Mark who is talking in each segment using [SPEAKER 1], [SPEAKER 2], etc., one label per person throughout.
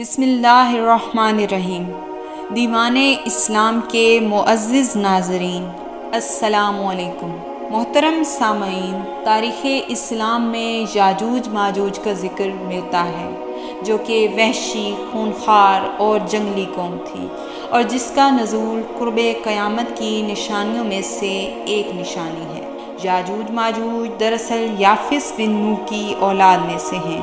[SPEAKER 1] بسم اللہ الرحمن الرحیم۔ دیوان اسلام کے معزز ناظرین، السلام علیکم۔ محترم سامعین، تاریخ اسلام میں یاجوج ماجوج کا ذکر ملتا ہے، جو کہ وحشی، خونخوار اور جنگلی قوم تھی، اور جس کا نزول قرب قیامت کی نشانیوں میں سے ایک نشانی ہے۔ یاجوج ماجوج دراصل یافس بن نوح کی اولاد میں سے ہیں۔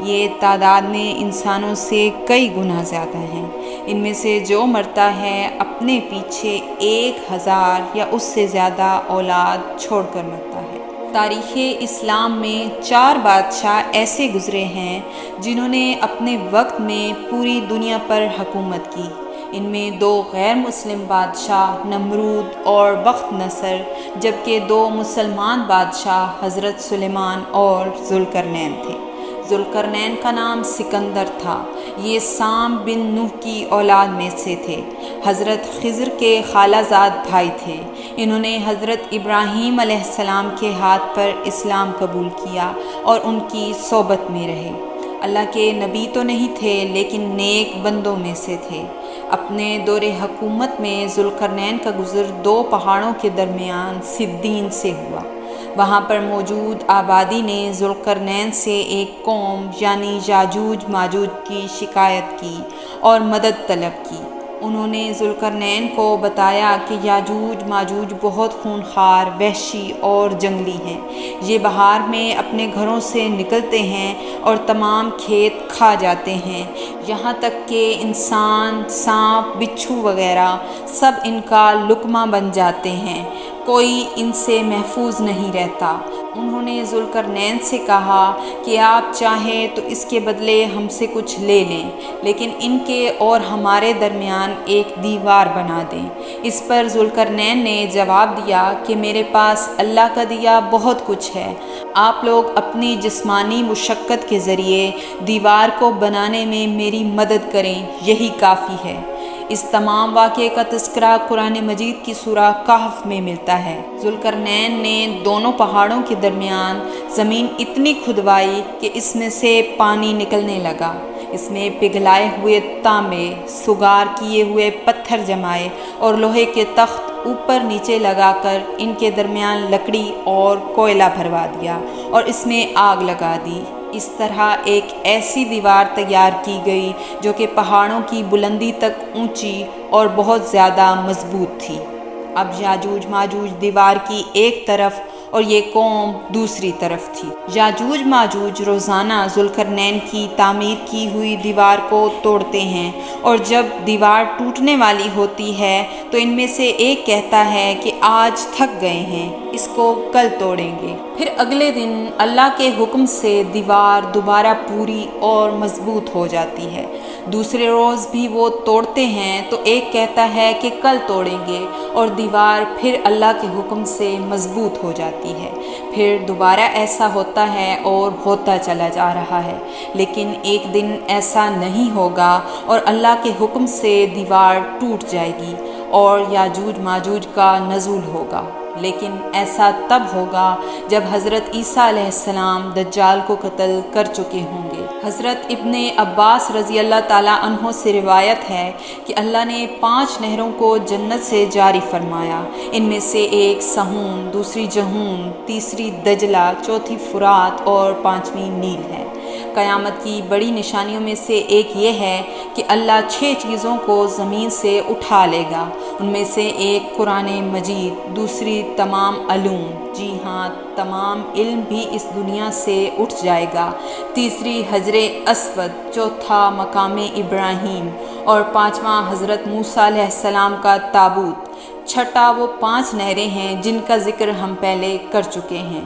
[SPEAKER 1] یہ تعداد میں انسانوں سے کئی گنا زیادہ ہیں۔ ان میں سے جو مرتا ہے اپنے پیچھے 1000 یا اس سے زیادہ اولاد چھوڑ کر مرتا ہے۔ تاریخ اسلام میں 4 بادشاہ ایسے گزرے ہیں جنہوں نے اپنے وقت میں پوری دنیا پر حکومت کی۔ ان میں 2 غیر مسلم بادشاہ نمرود اور بخت نصر، جبکہ 2 مسلمان بادشاہ حضرت سلیمان اور ذوالقرنین تھے۔ ذوالقرنین کا نام سکندر تھا۔ یہ سام بن نوح کی اولاد میں سے تھے۔ حضرت خضر کے خالہ زاد بھائی تھے۔ انہوں نے حضرت ابراہیم علیہ السلام کے ہاتھ پر اسلام قبول کیا اور ان کی صحبت میں رہے۔ اللہ کے نبی تو نہیں تھے، لیکن نیک بندوں میں سے تھے۔ اپنے دور حکومت میں ذوالقرنین کا گزر 2 پہاڑوں کے درمیان سدین سے ہوا۔ وہاں پر موجود آبادی نے ذوالقرنین سے ایک قوم یعنی یاجوج ماجوج کی شکایت کی اور مدد طلب کی۔ انہوں نے ذوالقرنین کو بتایا کہ یاجوج ماجوج بہت خونخوار، وحشی اور جنگلی ہیں۔ یہ بہار میں اپنے گھروں سے نکلتے ہیں اور تمام کھیت کھا جاتے ہیں، یہاں تک کہ انسان، سانپ، بچھو وغیرہ سب ان کا لقمہ بن جاتے ہیں۔ کوئی ان سے محفوظ نہیں رہتا۔ انہوں نے ذوالقرنین سے کہا کہ آپ چاہیں تو اس کے بدلے ہم سے کچھ لے لیں، لیکن ان کے اور ہمارے درمیان ایک دیوار بنا دیں۔ اس پر ذوالقرنین نے جواب دیا کہ میرے پاس اللہ کا دیا بہت کچھ ہے، آپ لوگ اپنی جسمانی مشقت کے ذریعے دیوار کو بنانے میں میری مدد کریں، یہی کافی ہے۔ اس تمام واقعے کا تذکرہ قرآن مجید کی سورہ کہف میں ملتا ہے۔ ذوالقرنین نے دونوں پہاڑوں کے درمیان زمین اتنی کھدوائی کہ اس میں سے پانی نکلنے لگا۔ اس میں پگھلائے ہوئے تانبے، سگار کیے ہوئے پتھر جمائے اور لوہے کے تخت اوپر نیچے لگا کر ان کے درمیان لکڑی اور کوئلہ بھروا دیا اور اس میں آگ لگا دی۔ اس طرح ایک ایسی دیوار تیار کی گئی جو کہ پہاڑوں کی بلندی تک اونچی اور بہت زیادہ مضبوط تھی۔ اب یاجوج ماجوج دیوار کی ایک طرف اور یہ قوم دوسری طرف تھی۔ یاجوج ماجوج روزانہ ذوالقرنین کی تعمیر کی ہوئی دیوار کو توڑتے ہیں، اور جب دیوار ٹوٹنے والی ہوتی ہے تو ان میں سے ایک کہتا ہے کہ آج تھک گئے ہیں، اس کو کل توڑیں گے۔ پھر اگلے دن اللہ کے حکم سے دیوار دوبارہ پوری اور مضبوط ہو جاتی ہے۔ دوسرے روز بھی وہ توڑتے ہیں تو ایک کہتا ہے کہ کل توڑیں گے، اور دیوار پھر اللہ کے حکم سے مضبوط ہو جاتی ہے۔ پھر دوبارہ ایسا ہوتا ہے اور ہوتا چلا جا رہا ہے، لیکن ایک دن ایسا نہیں ہوگا اور اللہ کے حکم سے دیوار ٹوٹ جائے گی اور یاجوج ماجوج کا نزول ہوگا۔ لیکن ایسا تب ہوگا جب حضرت عیسیٰ علیہ السلام دجال کو قتل کر چکے ہوں گے۔ حضرت ابن عباس رضی اللہ تعالیٰ عنہ سے روایت ہے کہ اللہ نے 5 نہروں کو جنت سے جاری فرمایا۔ ان میں سے ایک سہون، دوسری جہون، تیسری دجلہ، چوتھی فرات اور 5ویں نیل ہے۔ قیامت کی بڑی نشانیوں میں سے ایک یہ ہے کہ اللہ 6 چیزوں کو زمین سے اٹھا لے گا۔ ان میں سے ایک قرآن مجید، دوسری تمام علوم، جی ہاں تمام علم بھی اس دنیا سے اٹھ جائے گا، تیسری حجر اسود، چوتھا مقام ابراہیم اور 5واں حضرت موسیٰ علیہ السلام کا تابوت، چھٹا وہ 5 نہریں ہیں جن کا ذکر ہم پہلے کر چکے ہیں۔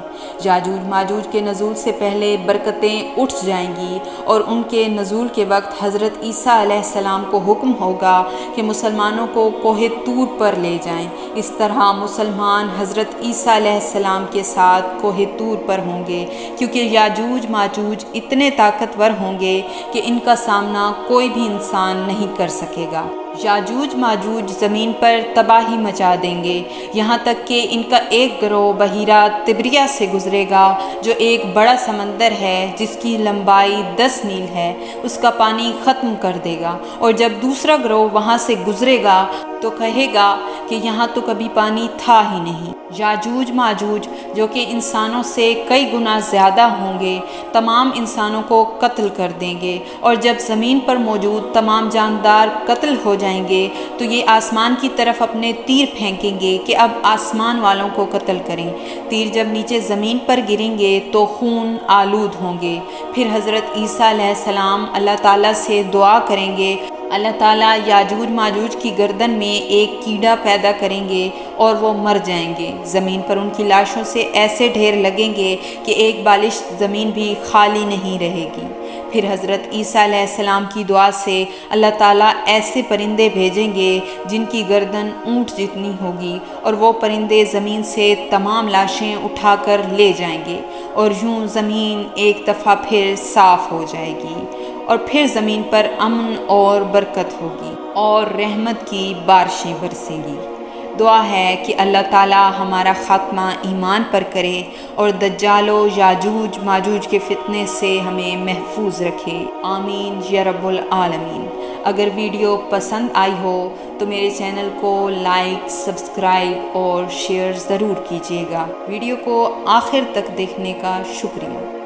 [SPEAKER 1] یاجوج ماجوج کے نزول سے پہلے برکتیں اٹھ جائیں گی، اور ان کے نزول کے وقت حضرت عیسیٰ علیہ السلام کو حکم ہوگا کہ مسلمانوں کو کوہ طور پر لے جائیں۔ اس طرح مسلمان حضرت عیسیٰ علیہ السلام کے ساتھ کوہ طور پر ہوں گے، کیونکہ یاجوج ماجوج اتنے طاقتور ہوں گے کہ ان کا سامنا کوئی بھی انسان نہیں کر سکے گا۔ یاجوج ماجوج زمین پر تباہی مچا دیں گے، یہاں تک کہ ان کا ایک گروہ بحیرہ تبریہ سے گزرے گا، جو ایک بڑا سمندر ہے جس کی لمبائی 10 میل ہے، اس کا پانی ختم کر دے گا، اور جب دوسرا گروہ وہاں سے گزرے گا تو کہے گا کہ یہاں تو کبھی پانی تھا ہی نہیں۔ یاجوج ماجوج جو کہ انسانوں سے کئی گنا زیادہ ہوں گے، تمام انسانوں کو قتل کر دیں گے، اور جب زمین پر موجود تمام جاندار قتل ہو جائیں گے تو یہ آسمان کی طرف اپنے تیر پھینکیں گے کہ اب آسمان والوں کو قتل کریں۔ تیر جب نیچے زمین پر گریں گے تو خون آلود ہوں گے۔ پھر حضرت عیسیٰ علیہ السلام اللہ تعالیٰ سے دعا کریں گے، اللہ تعالیٰ یاجوج ماجوج کی گردن میں ایک کیڑا پیدا کریں گے اور وہ مر جائیں گے۔ زمین پر ان کی لاشوں سے ایسے ڈھیر لگیں گے کہ ایک بالش زمین بھی خالی نہیں رہے گی۔ پھر حضرت عیسیٰ علیہ السلام کی دعا سے اللہ تعالیٰ ایسے پرندے بھیجیں گے جن کی گردن اونٹ جتنی ہوگی، اور وہ پرندے زمین سے تمام لاشیں اٹھا کر لے جائیں گے، اور یوں زمین ایک دفعہ پھر صاف ہو جائے گی، اور پھر زمین پر امن اور برکت ہوگی اور رحمت کی بارشیں برسیں گی۔ دعا ہے کہ اللہ تعالیٰ ہمارا خاتمہ ایمان پر کرے اور دجال و یاجوج ماجوج کے فتنے سے ہمیں محفوظ رکھے، آمین یا رب العالمین۔ اگر ویڈیو پسند آئی ہو تو میرے چینل کو لائک، سبسکرائب اور شیئر ضرور کیجیے گا۔ ویڈیو کو آخر تک دیکھنے کا شکریہ۔